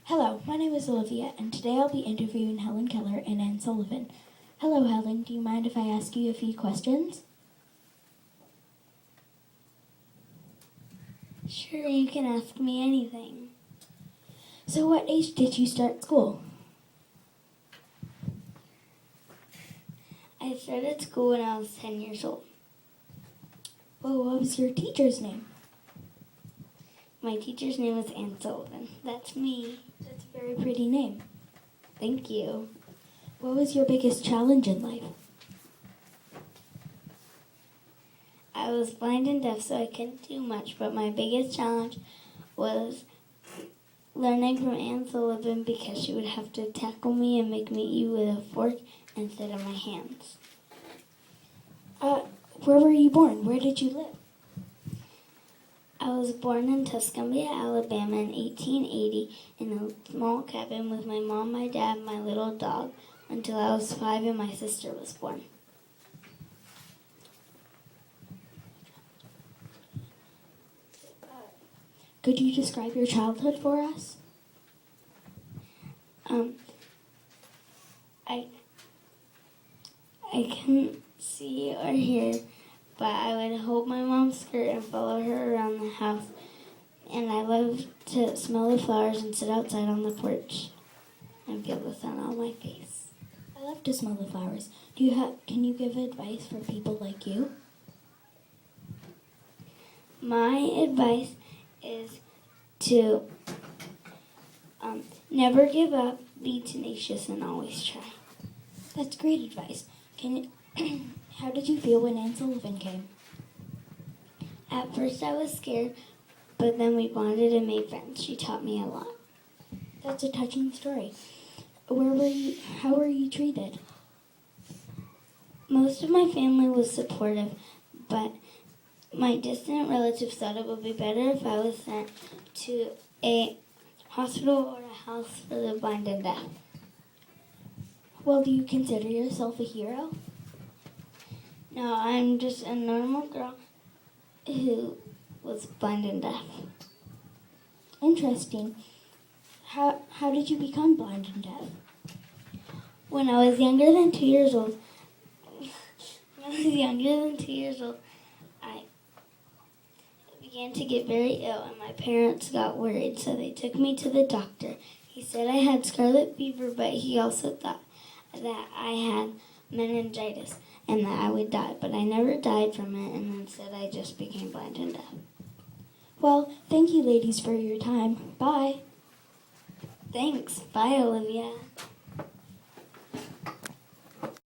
Hello, my name is Olivia, and today I'll be interviewing Helen Keller and Anne Sullivan. Hello, Helen. Do you mind if I ask you a few questions? Sure, you can ask me anything. So what age did you start school? I started school when I was 10 years old. Well, what was your teacher's name? My teacher's name was Anne Sullivan. That's me. That's a very pretty name. Thank you. What was your biggest challenge in life? I was blind and deaf, so I couldn't do much, but my biggest challenge was learning from Anne Sullivan because she would have to tackle me and make me eat with a fork instead of my hands. Where were you born? Where did you live? I was born in Tuscumbia, Alabama in 1880 in a small cabin with my mom, my dad, and my little dog until I was 5 and my sister was born. Could you describe your childhood for us? I couldn't see or hear, but I would hold my mom's skirt and follow her around the house. And I loved to smell the flowers and sit outside on the porch and feel the sun on my face. I love to smell the flowers. Can you give advice for people like you? My advice is to never give up, be tenacious, and always try. That's great advice. How did you feel when Anne Sullivan came? At first I was scared, but then we bonded and made friends. She taught me a lot. That's a touching story. How were you treated? Most of my family was supportive, but my distant relatives thought it would be better if I was sent to a hospital or a house for the blind and deaf. Well, do you consider yourself a hero? No, I'm just a normal girl who was blind and deaf. Interesting. How did you become blind and deaf? When I was younger than 2 years old, I began to get very ill, and my parents got worried, so they took me to the doctor. He said I had scarlet fever, but he also thought that I had meningitis and that I would die, but I never died from it, and instead I just became blind and deaf. Well, thank you ladies for your time. Bye. Thanks. Bye, Olivia.